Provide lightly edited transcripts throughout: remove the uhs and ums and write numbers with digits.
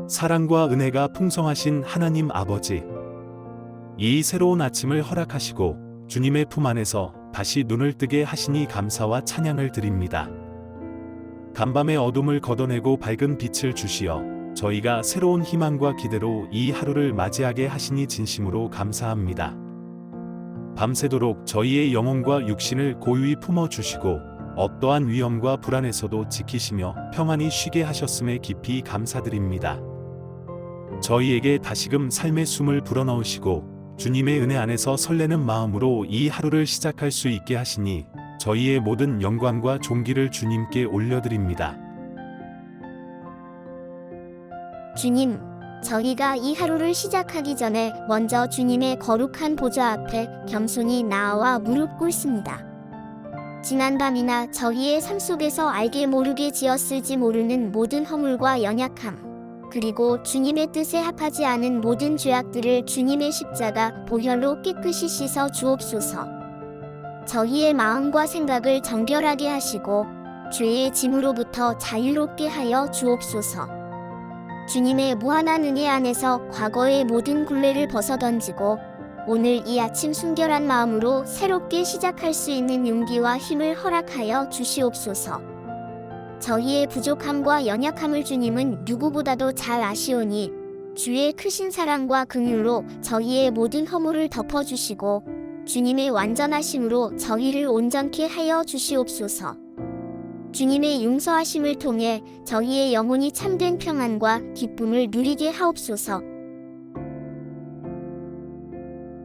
사랑과 은혜가 풍성하신 하나님 아버지, 이 새로운 아침을 허락하시고 주님의 품 안에서 다시 눈을 뜨게 하시니 감사와 찬양을 드립니다. 간밤의 어둠을 걷어내고 밝은 빛을 주시어 저희가 새로운 희망과 기대로 이 하루를 맞이하게 하시니 진심으로 감사합니다. 밤새도록 저희의 영혼과 육신을 고유히 품어주시고 어떠한 위험과 불안에서도 지키시며 평안히 쉬게 하셨음에 깊이 감사드립니다. 저희에게 다시금 삶의 숨을 불어넣으시고 주님의 은혜 안에서 설레는 마음으로 이 하루를 시작할 수 있게 하시니 저희의 모든 영광과 존귀를 주님께 올려드립니다. 주님, 저희가 이 하루를 시작하기 전에 먼저 주님의 거룩한 보좌 앞에 겸손히 나아와 무릎 꿇습니다. 지난 밤이나 저희의 삶 속에서 알게 모르게 지었을지 모르는 모든 허물과 연약함, 그리고 주님의 뜻에 합하지 않은 모든 죄악들을 주님의 십자가 보혈로 깨끗이 씻어 주옵소서. 저희의 마음과 생각을 정결하게 하시고 죄의 짐으로부터 자유롭게 하여 주옵소서. 주님의 무한한 은혜 안에서 과거의 모든 굴레를 벗어던지고 오늘 이 아침 순결한 마음으로 새롭게 시작할 수 있는 용기와 힘을 허락하여 주시옵소서. 저희의 부족함과 연약함을 주님은 누구보다도 잘 아시오니 주의 크신 사랑과 긍휼로 저희의 모든 허물을 덮어주시고 주님의 완전하심으로 저희를 온전케 하여 주시옵소서. 주님의 용서하심을 통해 저희의 영혼이 참된 평안과 기쁨을 누리게 하옵소서.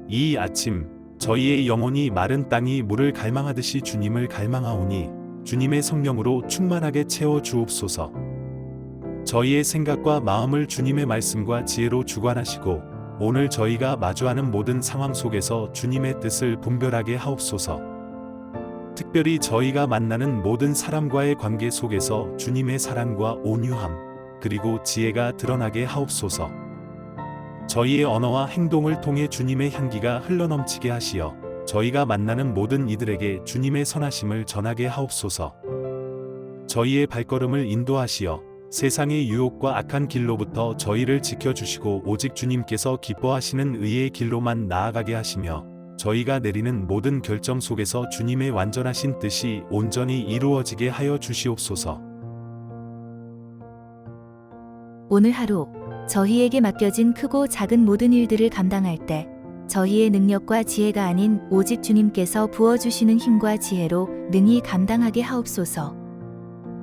이 아침 저희의 영혼이 마른 땅이 물을 갈망하듯이 주님을 갈망하오니 주님의 성령으로 충만하게 채워 주옵소서. 저희의 생각과 마음을 주님의 말씀과 지혜로 주관하시고 오늘 저희가 마주하는 모든 상황 속에서 주님의 뜻을 분별하게 하옵소서. 특별히 저희가 만나는 모든 사람과의 관계 속에서 주님의 사랑과 온유함, 그리고 지혜가 드러나게 하옵소서. 저희의 언어와 행동을 통해 주님의 향기가 흘러넘치게 하시어 저희가 만나는 모든 이들에게 주님의 선하심을 전하게 하옵소서. 저희의 발걸음을 인도하시어 세상의 유혹과 악한 길로부터 저희를 지켜주시고 오직 주님께서 기뻐하시는 의의 길로만 나아가게 하시며 저희가 내리는 모든 결정 속에서 주님의 완전하신 뜻이 온전히 이루어지게 하여 주시옵소서. 오늘 하루 저희에게 맡겨진 크고 작은 모든 일들을 감당할 때 저희의 능력과 지혜가 아닌 오직 주님께서 부어주시는 힘과 지혜로 능히 감당하게 하옵소서.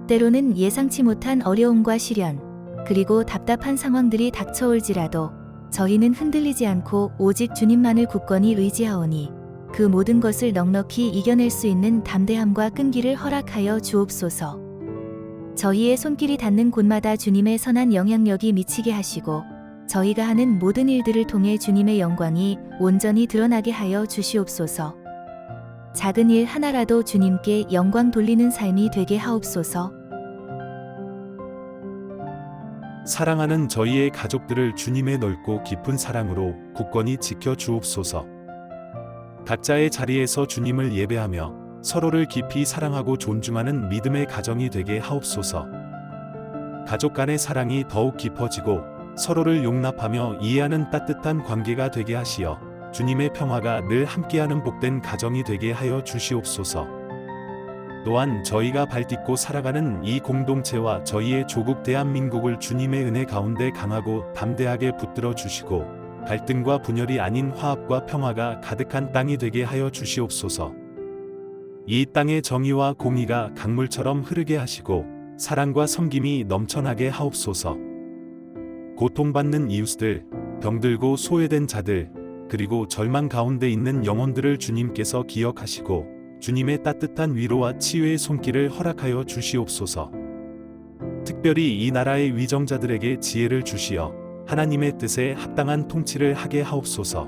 때로는 예상치 못한 어려움과 시련, 그리고 답답한 상황들이 닥쳐올지라도 저희는 흔들리지 않고 오직 주님만을 굳건히 의지하오니 그 모든 것을 넉넉히 이겨낼 수 있는 담대함과 끈기를 허락하여 주옵소서. 저희의 손길이 닿는 곳마다 주님의 선한 영향력이 미치게 하시고 저희가 하는 모든 일들을 통해 주님의 영광이 온전히 드러나게 하여 주시옵소서. 작은 일 하나라도 주님께 영광 돌리는 삶이 되게 하옵소서. 사랑하는 저희의 가족들을 주님의 넓고 깊은 사랑으로 굳건히 지켜 주옵소서. 각자의 자리에서 주님을 예배하며 서로를 깊이 사랑하고 존중하는 믿음의 가정이 되게 하옵소서. 가족 간의 사랑이 더욱 깊어지고 서로를 용납하며 이해하는 따뜻한 관계가 되게 하시어 주님의 평화가 늘 함께하는 복된 가정이 되게 하여 주시옵소서. 또한 저희가 발딛고 살아가는 이 공동체와 저희의 조국 대한민국을 주님의 은혜 가운데 강하고 담대하게 붙들어 주시고 갈등과 분열이 아닌 화합과 평화가 가득한 땅이 되게 하여 주시옵소서. 이 땅의 정의와 공의가 강물처럼 흐르게 하시고 사랑과 섬김이 넘쳐나게 하옵소서. 고통받는 이웃들, 병들고 소외된 자들, 그리고 절망 가운데 있는 영혼들을 주님께서 기억하시고 주님의 따뜻한 위로와 치유의 손길을 허락하여 주시옵소서. 특별히 이 나라의 위정자들에게 지혜를 주시어 하나님의 뜻에 합당한 통치를 하게 하옵소서.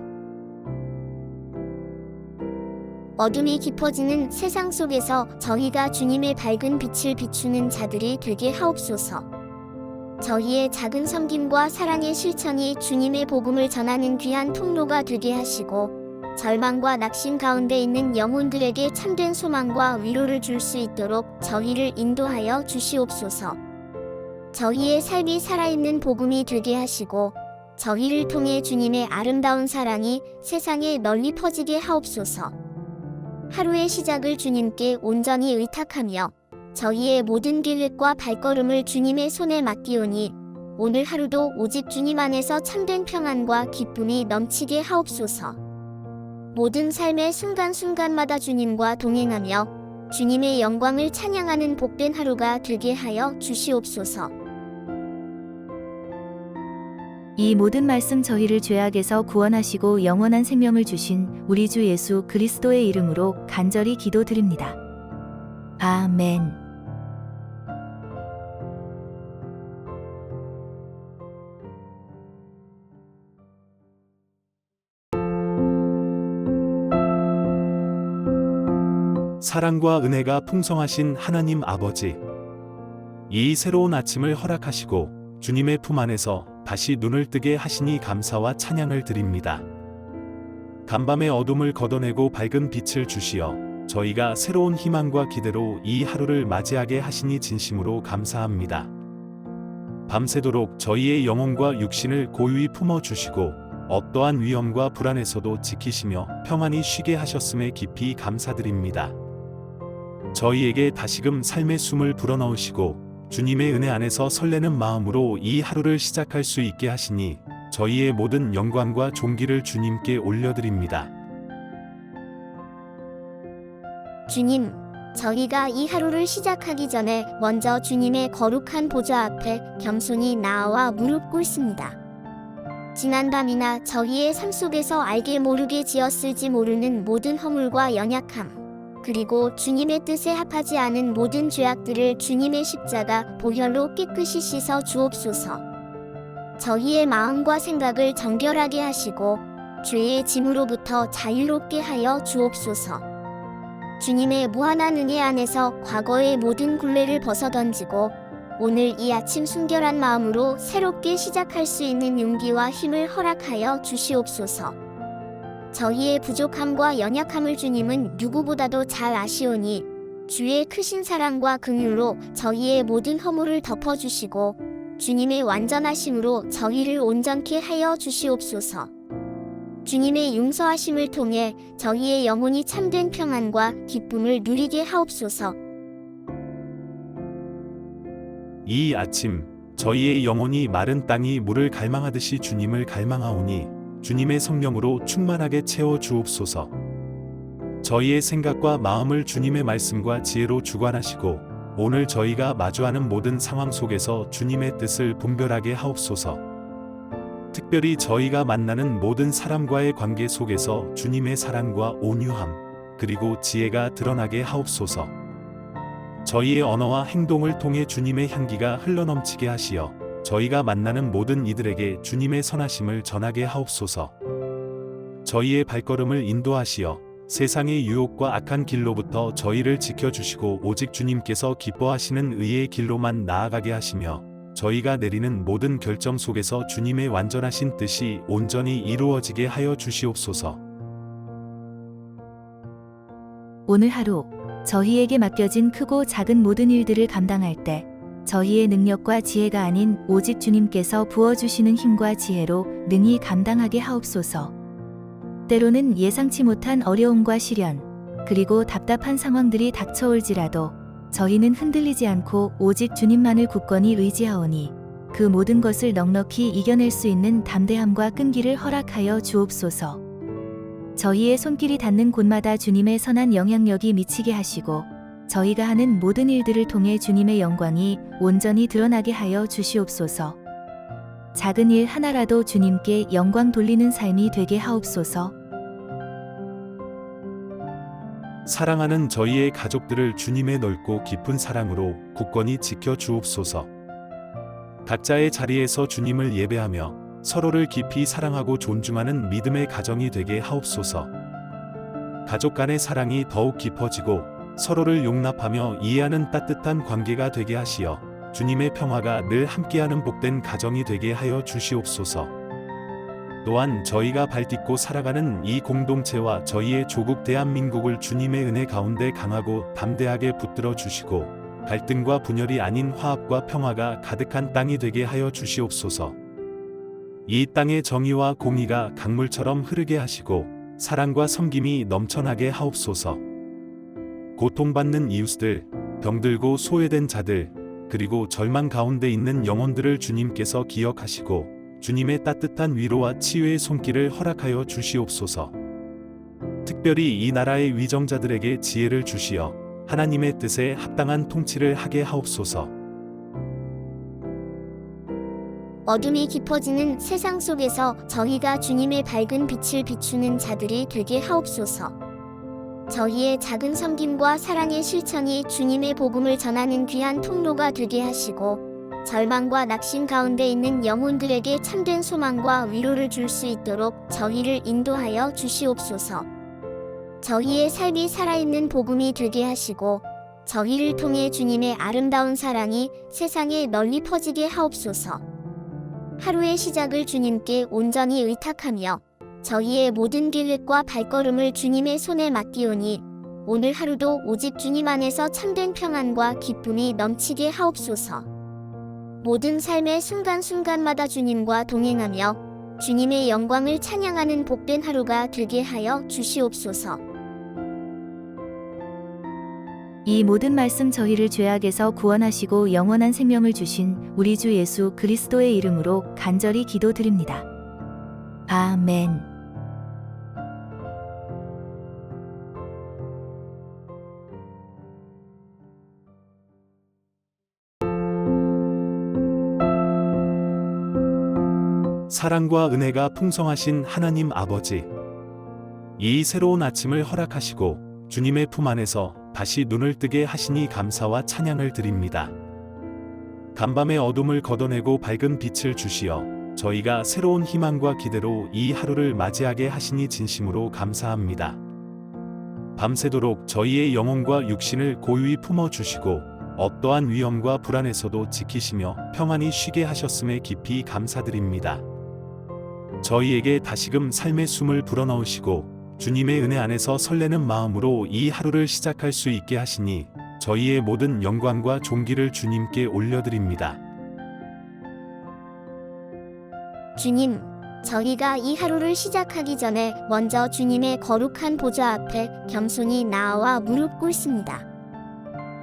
어둠이 깊어지는 세상 속에서 저희가 주님의 밝은 빛을 비추는 자들이 되게 하옵소서. 저희의 작은 섬김과 사랑의 실천이 주님의 복음을 전하는 귀한 통로가 되게 하시고 절망과 낙심 가운데 있는 영혼들에게 참된 소망과 위로를 줄 수 있도록 저희를 인도하여 주시옵소서. 저희의 삶이 살아있는 복음이 되게 하시고 저희를 통해 주님의 아름다운 사랑이 세상에 널리 퍼지게 하옵소서. 하루의 시작을 주님께 온전히 의탁하며 저희의 모든 계획과 발걸음을 주님의 손에 맡기오니 오늘 하루도 오직 주님 안에서 참된 평안과 기쁨이 넘치게 하옵소서. 모든 삶의 순간순간마다 주님과 동행하며 주님의 영광을 찬양하는 복된 하루가 되게 하여 주시옵소서. 이 모든 말씀 저희를 죄악에서 구원하시고 영원한 생명을 주신 우리 주 예수 그리스도의 이름으로 간절히 기도드립니다. 아멘. 사랑과 은혜가 풍성하신 하나님 아버지, 이 새로운 아침을 허락하시고 주님의 품 안에서 다시 눈을 뜨게 하시니 감사와 찬양을 드립니다. 간밤의 어둠을 걷어내고 밝은 빛을 주시어 저희가 새로운 희망과 기대로 이 하루를 맞이하게 하시니 진심으로 감사합니다. 밤새도록 저희의 영혼과 육신을 고유히 품어주시고 어떠한 위험과 불안에서도 지키시며 평안히 쉬게 하셨음에 깊이 감사드립니다. 저희에게 다시금 삶의 숨을 불어넣으시고 주님의 은혜 안에서 설레는 마음으로 이 하루를 시작할 수 있게 하시니 저희의 모든 영광과 존귀를 주님께 올려드립니다. 주님, 저희가 이 하루를 시작하기 전에 먼저 주님의 거룩한 보좌 앞에 겸손히 나아와 무릎 꿇습니다. 지난 밤이나 저희의 삶 속에서 알게 모르게 지었을지 모르는 모든 허물과 연약함, 그리고 주님의 뜻에 합하지 않은 모든 죄악들을 주님의 십자가 보혈로 깨끗이 씻어 주옵소서. 저희의 마음과 생각을 정결하게 하시고 죄의 짐으로부터 자유롭게 하여 주옵소서. 주님의 무한한 은혜 안에서 과거의 모든 굴레를 벗어던지고 오늘 이 아침 순결한 마음으로 새롭게 시작할 수 있는 용기와 힘을 허락하여 주시옵소서. 저희의 부족함과 연약함을 주님은 누구보다도 잘 아시오니 주의 크신 사랑과 긍휼로 저희의 모든 허물을 덮어주시고 주님의 완전하심으로 저희를 온전케 하여 주시옵소서. 주님의 용서하심을 통해 저희의 영혼이 참된 평안과 기쁨을 누리게 하옵소서. 이 아침 저희의 영혼이 마른 땅이 물을 갈망하듯이 주님을 갈망하오니 주님의 성령으로 충만하게 채워 주옵소서. 저희의 생각과 마음을 주님의 말씀과 지혜로 주관하시고 오늘 저희가 마주하는 모든 상황 속에서 주님의 뜻을 분별하게 하옵소서. 특별히 저희가 만나는 모든 사람과의 관계 속에서 주님의 사랑과 온유함, 그리고 지혜가 드러나게 하옵소서. 저희의 언어와 행동을 통해 주님의 향기가 흘러넘치게 하시어 저희가 만나는 모든 이들에게 주님의 선하심을 전하게 하옵소서. 저희의 발걸음을 인도하시어 세상의 유혹과 악한 길로부터 저희를 지켜주시고 오직 주님께서 기뻐하시는 의의 길로만 나아가게 하시며 저희가 내리는 모든 결정 속에서 주님의 완전하신 뜻이 온전히 이루어지게 하여 주시옵소서. 오늘 하루 저희에게 맡겨진 크고 작은 모든 일들을 감당할 때 저희의 능력과 지혜가 아닌 오직 주님께서 부어주시는 힘과 지혜로 능히 감당하게 하옵소서. 때로는 예상치 못한 어려움과 시련, 그리고 답답한 상황들이 닥쳐올지라도 저희는 흔들리지 않고 오직 주님만을 굳건히 의지하오니 그 모든 것을 넉넉히 이겨낼 수 있는 담대함과 끈기를 허락하여 주옵소서. 저희의 손길이 닿는 곳마다 주님의 선한 영향력이 미치게 하시고 저희가 하는 모든 일들을 통해 주님의 영광이 온전히 드러나게 하여 주시옵소서. 작은 일 하나라도 주님께 영광 돌리는 삶이 되게 하옵소서. 사랑하는 저희의 가족들을 주님의 넓고 깊은 사랑으로 굳건히 지켜 주옵소서. 각자의 자리에서 주님을 예배하며 서로를 깊이 사랑하고 존중하는 믿음의 가정이 되게 하옵소서. 가족 간의 사랑이 더욱 깊어지고 서로를 용납하며 이해하는 따뜻한 관계가 되게 하시어 주님의 평화가 늘 함께하는 복된 가정이 되게 하여 주시옵소서. 또한 저희가 발딛고 살아가는 이 공동체와 저희의 조국 대한민국을 주님의 은혜 가운데 강하고 담대하게 붙들어 주시고 갈등과 분열이 아닌 화합과 평화가 가득한 땅이 되게 하여 주시옵소서. 이 땅의 정의와 공의가 강물처럼 흐르게 하시고 사랑과 섬김이 넘쳐나게 하옵소서. 고통받는 이웃들, 병들고 소외된 자들, 그리고 절망 가운데 있는 영혼들을 주님께서 기억하시고 주님의 따뜻한 위로와 치유의 손길을 허락하여 주시옵소서. 특별히 이 나라의 위정자들에게 지혜를 주시어 하나님의 뜻에 합당한 통치를 하게 하옵소서. 어둠이 깊어지는 세상 속에서 저희가 주님의 밝은 빛을 비추는 자들이 되게 하옵소서. 저희의 작은 섬김과 사랑의 실천이 주님의 복음을 전하는 귀한 통로가 되게 하시고 절망과 낙심 가운데 있는 영혼들에게 참된 소망과 위로를 줄 수 있도록 저희를 인도하여 주시옵소서. 저희의 삶이 살아있는 복음이 되게 하시고 저희를 통해 주님의 아름다운 사랑이 세상에 널리 퍼지게 하옵소서. 하루의 시작을 주님께 온전히 의탁하며 저희의 모든 계획과 발걸음을 주님의 손에 맡기오니 오늘 하루도 오직 주님 안에서 참된 평안과 기쁨이 넘치게 하옵소서. 모든 삶의 순간순간마다 주님과 동행하며 주님의 영광을 찬양하는 복된 하루가 되게 하여 주시옵소서. 이 모든 말씀 저희를 죄악에서 구원하시고 영원한 생명을 주신 우리 주 예수 그리스도의 이름으로 간절히 기도드립니다. 아멘. 사랑과 은혜가 풍성하신 하나님 아버지, 이 새로운 아침을 허락하시고 주님의 품 안에서 다시 눈을 뜨게 하시니 감사와 찬양을 드립니다. 간밤의 어둠을 걷어내고 밝은 빛을 주시어 저희가 새로운 희망과 기대로 이 하루를 맞이하게 하시니 진심으로 감사합니다. 밤새도록 저희의 영혼과 육신을 고유히 품어주시고 어떠한 위험과 불안에서도 지키시며 평안히 쉬게 하셨음에 깊이 감사드립니다. 저희에게 다시금 삶의 숨을 불어넣으시고 주님의 은혜 안에서 설레는 마음으로 이 하루를 시작할 수 있게 하시니 저희의 모든 영광과 존귀를 주님께 올려드립니다. 주님, 저희가 이 하루를 시작하기 전에 먼저 주님의 거룩한 보좌 앞에 겸손히 나아와 무릎 꿇습니다.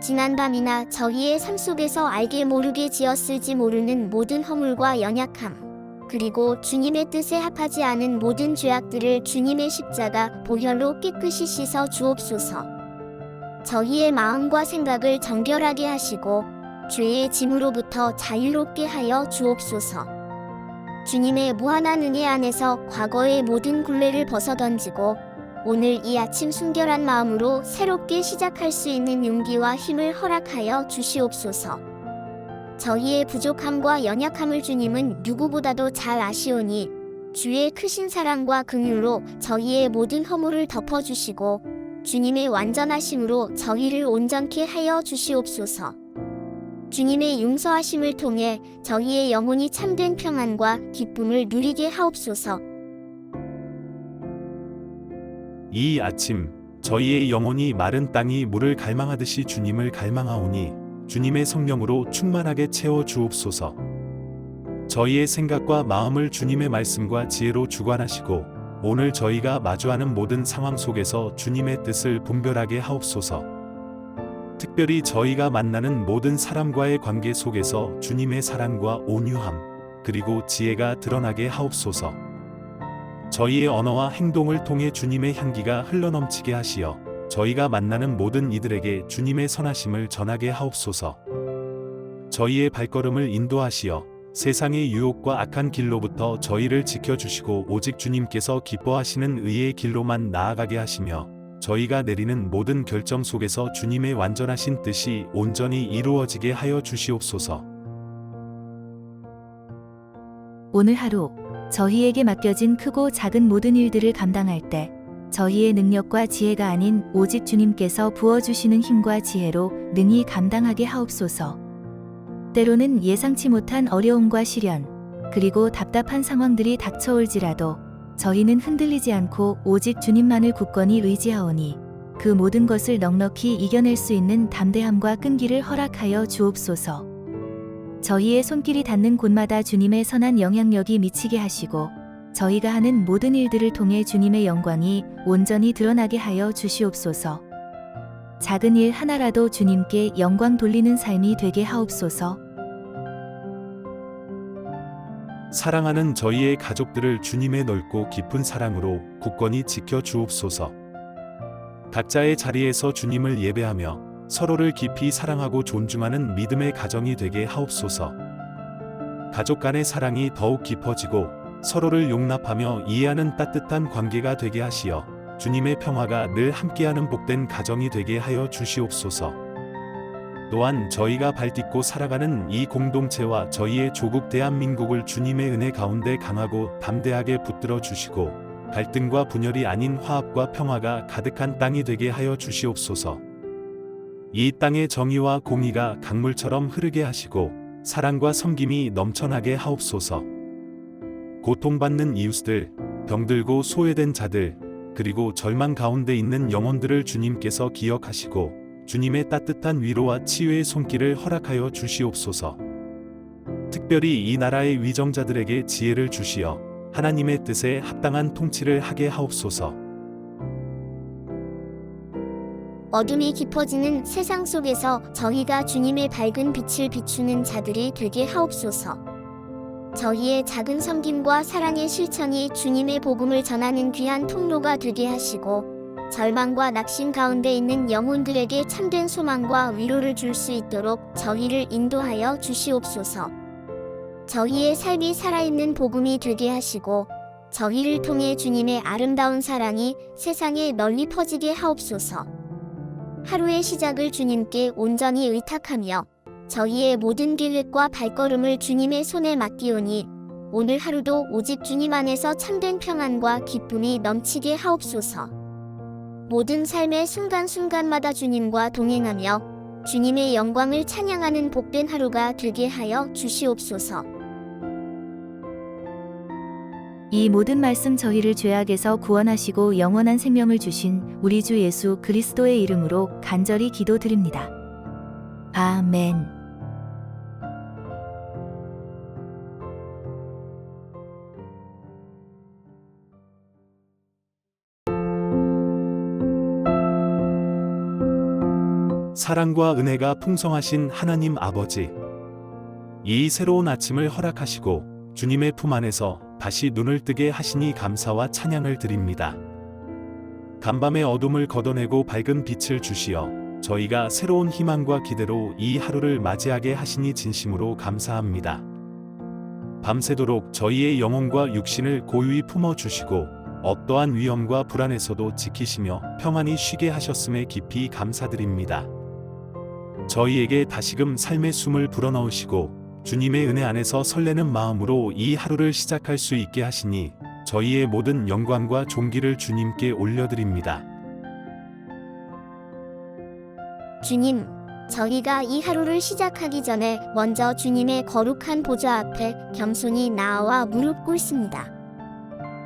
지난 밤이나 저희의 삶 속에서 알게 모르게 지었을지 모르는 모든 허물과 연약함, 그리고 주님의 뜻에 합하지 않은 모든 죄악들을 주님의 십자가 보혈로 깨끗이 씻어 주옵소서. 저희의 마음과 생각을 정결하게 하시고 죄의 짐으로부터 자유롭게 하여 주옵소서. 주님의 무한한 은혜 안에서 과거의 모든 굴레를 벗어던지고 오늘 이 아침 순결한 마음으로 새롭게 시작할 수 있는 용기와 힘을 허락하여 주시옵소서. 저희의 부족함과 연약함을 주님은 누구보다도 잘 아시오니 주의 크신 사랑과 긍휼로 저희의 모든 허물을 덮어주시고 주님의 완전하심으로 저희를 온전케 하여 주시옵소서. 주님의 용서하심을 통해 저희의 영혼이 참된 평안과 기쁨을 누리게 하옵소서. 이 아침 저희의 영혼이 마른 땅이 물을 갈망하듯이 주님을 갈망하오니 주님의 성령으로 충만하게 채워 주옵소서. 저희의 생각과 마음을 주님의 말씀과 지혜로 주관하시고 오늘 저희가 마주하는 모든 상황 속에서 주님의 뜻을 분별하게 하옵소서. 특별히 저희가 만나는 모든 사람과의 관계 속에서 주님의 사랑과 온유함, 그리고 지혜가 드러나게 하옵소서. 저희의 언어와 행동을 통해 주님의 향기가 흘러넘치게 하시어 저희가 만나는 모든 이들에게 주님의 선하심을 전하게 하옵소서. 저희의 발걸음을 인도하시어 세상의 유혹과 악한 길로부터 저희를 지켜주시고 오직 주님께서 기뻐하시는 의의 길로만 나아가게 하시며 저희가 내리는 모든 결정 속에서 주님의 완전하신 뜻이 온전히 이루어지게 하여 주시옵소서. 오늘 하루 저희에게 맡겨진 크고 작은 모든 일들을 감당할 때 저희의 능력과 지혜가 아닌 오직 주님께서 부어주시는 힘과 지혜로 능히 감당하게 하옵소서. 때로는 예상치 못한 어려움과 시련, 그리고 답답한 상황들이 닥쳐올지라도 저희는 흔들리지 않고 오직 주님만을 굳건히 의지하오니 그 모든 것을 넉넉히 이겨낼 수 있는 담대함과 끈기를 허락하여 주옵소서. 저희의 손길이 닿는 곳마다 주님의 선한 영향력이 미치게 하시고 저희가 하는 모든 일들을 통해 주님의 영광이 온전히 드러나게 하여 주시옵소서. 작은 일 하나라도 주님께 영광 돌리는 삶이 되게 하옵소서. 사랑하는 저희의 가족들을 주님의 넓고 깊은 사랑으로 굳건히 지켜 주옵소서. 각자의 자리에서 주님을 예배하며 서로를 깊이 사랑하고 존중하는 믿음의 가정이 되게 하옵소서. 가족 간의 사랑이 더욱 깊어지고 서로를 용납하며 이해하는 따뜻한 관계가 되게 하시어 주님의 평화가 늘 함께하는 복된 가정이 되게 하여 주시옵소서. 또한 저희가 발딛고 살아가는 이 공동체와 저희의 조국 대한민국을 주님의 은혜 가운데 강하고 담대하게 붙들어 주시고 갈등과 분열이 아닌 화합과 평화가 가득한 땅이 되게 하여 주시옵소서. 이 땅의 정의와 공의가 강물처럼 흐르게 하시고 사랑과 섬김이 넘쳐나게 하옵소서. 고통받는 이웃들, 병들고 소외된 자들, 그리고 절망 가운데 있는 영혼들을 주님께서 기억하시고 주님의 따뜻한 위로와 치유의 손길을 허락하여 주시옵소서. 특별히 이 나라의 위정자들에게 지혜를 주시어 하나님의 뜻에 합당한 통치를 하게 하옵소서. 어둠이 깊어지는 세상 속에서 저희가 주님의 밝은 빛을 비추는 자들이 되게 하옵소서. 저희의 작은 섬김과 사랑의 실천이 주님의 복음을 전하는 귀한 통로가 되게 하시고 절망과 낙심 가운데 있는 영혼들에게 참된 소망과 위로를 줄 수 있도록 저희를 인도하여 주시옵소서. 저희의 삶이 살아있는 복음이 되게 하시고 저희를 통해 주님의 아름다운 사랑이 세상에 널리 퍼지게 하옵소서. 하루의 시작을 주님께 온전히 의탁하며 저희의 모든 계획과 발걸음을 주님의 손에 맡기오니 오늘 하루도 오직 주님 안에서 참된 평안과 기쁨이 넘치게 하옵소서. 모든 삶의 순간순간마다 주님과 동행하며 주님의 영광을 찬양하는 복된 하루가 되게 하여 주시옵소서. 이 모든 말씀 저희를 죄악에서 구원하시고 영원한 생명을 주신 우리 주 예수 그리스도의 이름으로 간절히 기도드립니다. 아멘. 사랑과 은혜가 풍성하신 하나님 아버지, 이 새로운 아침을 허락하시고 주님의 품 안에서 다시 눈을 뜨게 하시니 감사와 찬양을 드립니다. 간밤의 어둠을 걷어내고 밝은 빛을 주시어 저희가 새로운 희망과 기대로 이 하루를 맞이하게 하시니 진심으로 감사합니다. 밤새도록 저희의 영혼과 육신을 고유히 품어주시고 어떠한 위험과 불안에서도 지키시며 평안히 쉬게 하셨음에 깊이 감사드립니다. 저희에게 다시금 삶의 숨을 불어넣으시고 주님의 은혜 안에서 설레는 마음으로 이 하루를 시작할 수 있게 하시니 저희의 모든 영광과 존귀를 주님께 올려드립니다. 주님, 저희가 이 하루를 시작하기 전에 먼저 주님의 거룩한 보좌 앞에 겸손히 나아와 무릎 꿇습니다.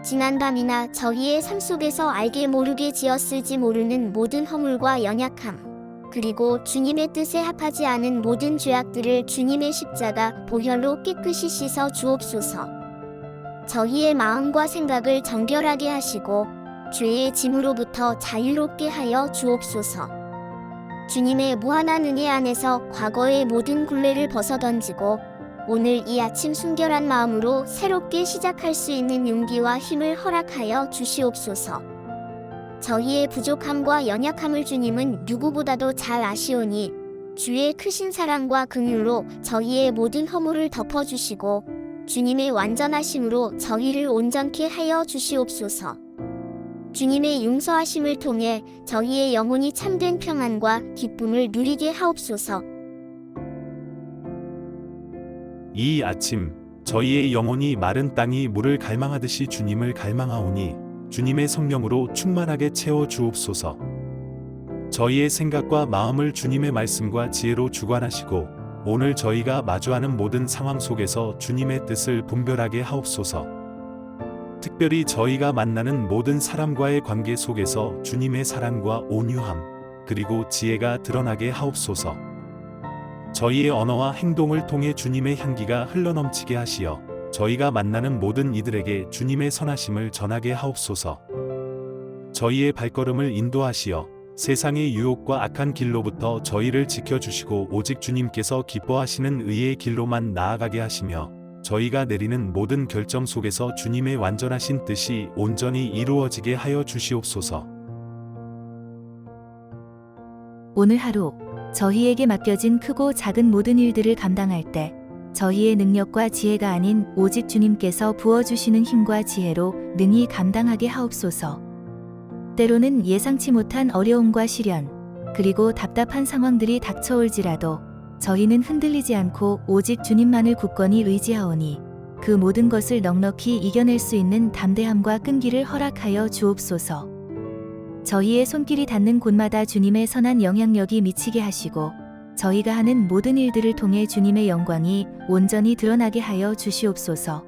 지난 밤이나 저희의 삶 속에서 알게 모르게 지었을지 모르는 모든 허물과 연약함, 그리고 주님의 뜻에 합하지 않은 모든 죄악들을 주님의 십자가 보혈로 깨끗이 씻어 주옵소서. 저희의 마음과 생각을 정결하게 하시고 죄의 짐으로부터 자유롭게 하여 주옵소서. 주님의 무한한 은혜 안에서 과거의 모든 굴레를 벗어던지고 오늘 이 아침 순결한 마음으로 새롭게 시작할 수 있는 용기와 힘을 허락하여 주시옵소서. 저희의 부족함과 연약함을 주님은 누구보다도 잘 아시오니 주의 크신 사랑과 긍휼로 저희의 모든 허물을 덮어주시고 주님의 완전하심으로 저희를 온전케 하여 주시옵소서. 주님의 용서하심을 통해 저희의 영혼이 참된 평안과 기쁨을 누리게 하옵소서. 이 아침 저희의 영혼이 마른 땅이 물을 갈망하듯이 주님을 갈망하오니 주님의 성령으로 충만하게 채워 주옵소서. 저희의 생각과 마음을 주님의 말씀과 지혜로 주관하시고 오늘 저희가 마주하는 모든 상황 속에서 주님의 뜻을 분별하게 하옵소서. 특별히 저희가 만나는 모든 사람과의 관계 속에서 주님의 사랑과 온유함, 그리고 지혜가 드러나게 하옵소서. 저희의 언어와 행동을 통해 주님의 향기가 흘러넘치게 하시어 저희가 만나는 모든 이들에게 주님의 선하심을 전하게 하옵소서. 저희의 발걸음을 인도하시어 세상의 유혹과 악한 길로부터 저희를 지켜주시고 오직 주님께서 기뻐하시는 의의 길로만 나아가게 하시며 저희가 내리는 모든 결정 속에서 주님의 완전하신 뜻이 온전히 이루어지게 하여 주시옵소서. 오늘 하루 저희에게 맡겨진 크고 작은 모든 일들을 감당할 때 저희의 능력과 지혜가 아닌 오직 주님께서 부어주시는 힘과 지혜로 능히 감당하게 하옵소서. 때로는 예상치 못한 어려움과 시련, 그리고 답답한 상황들이 닥쳐올지라도 저희는 흔들리지 않고 오직 주님만을 굳건히 의지하오니 그 모든 것을 넉넉히 이겨낼 수 있는 담대함과 끈기를 허락하여 주옵소서. 저희의 손길이 닿는 곳마다 주님의 선한 영향력이 미치게 하시고 저희가 하는 모든 일들을 통해 주님의 영광이 온전히 드러나게 하여 주시옵소서.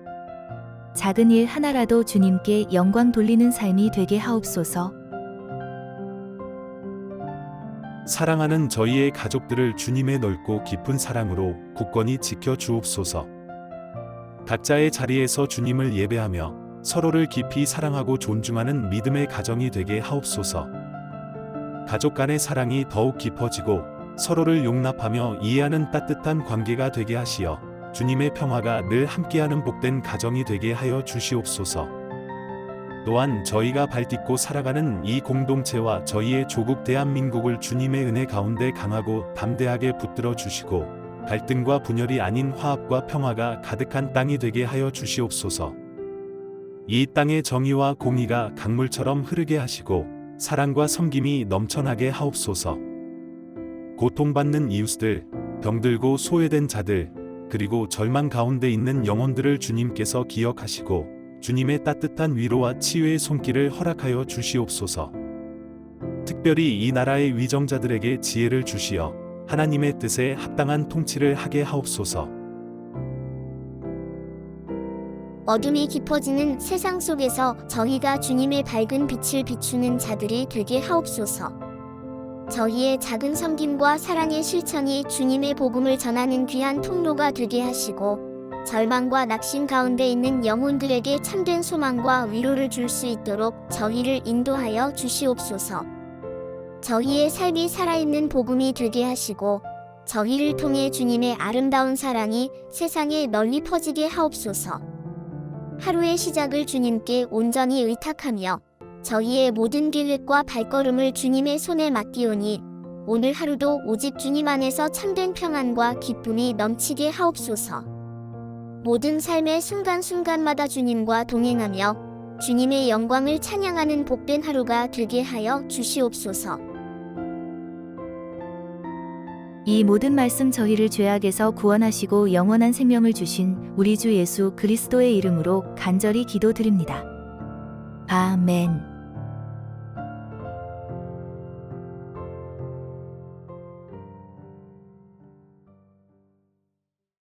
작은 일 하나라도 주님께 영광 돌리는 삶이 되게 하옵소서. 사랑하는 저희의 가족들을 주님의 넓고 깊은 사랑으로 굳건히 지켜 주옵소서. 각자의 자리에서 주님을 예배하며 서로를 깊이 사랑하고 존중하는 믿음의 가정이 되게 하옵소서. 가족 간의 사랑이 더욱 깊어지고 서로를 용납하며 이해하는 따뜻한 관계가 되게 하시어 주님의 평화가 늘 함께하는 복된 가정이 되게 하여 주시옵소서. 또한 저희가 발딛고 살아가는 이 공동체와 저희의 조국 대한민국을 주님의 은혜 가운데 강하고 담대하게 붙들어 주시고 갈등과 분열이 아닌 화합과 평화가 가득한 땅이 되게 하여 주시옵소서. 이 땅의 정의와 공의가 강물처럼 흐르게 하시고 사랑과 섬김이 넘쳐나게 하옵소서. 고통받는 이웃들, 병들고 소외된 자들, 그리고 절망 가운데 있는 영혼들을 주님께서 기억하시고 주님의 따뜻한 위로와 치유의 손길을 허락하여 주시옵소서. 특별히 이 나라의 위정자들에게 지혜를 주시어 하나님의 뜻에 합당한 통치를 하게 하옵소서. 어둠이 깊어지는 세상 속에서 저희가 주님의 밝은 빛을 비추는 자들이 되게 하옵소서. 저희의 작은 섬김과 사랑의 실천이 주님의 복음을 전하는 귀한 통로가 되게 하시고 절망과 낙심 가운데 있는 영혼들에게 참된 소망과 위로를 줄 수 있도록 저희를 인도하여 주시옵소서. 저희의 삶이 살아있는 복음이 되게 하시고 저희를 통해 주님의 아름다운 사랑이 세상에 널리 퍼지게 하옵소서. 하루의 시작을 주님께 온전히 의탁하며 저희의 모든 계획과 발걸음을 주님의 손에 맡기오니 오늘 하루도 오직 주님 안에서 참된 평안과 기쁨이 넘치게 하옵소서. 모든 삶의 순간순간마다 주님과 동행하며 주님의 영광을 찬양하는 복된 하루가 되게 하여 주시옵소서. 이 모든 말씀 저희를 죄악에서 구원하시고 영원한 생명을 주신 우리 주 예수 그리스도의 이름으로 간절히 기도드립니다. 아멘.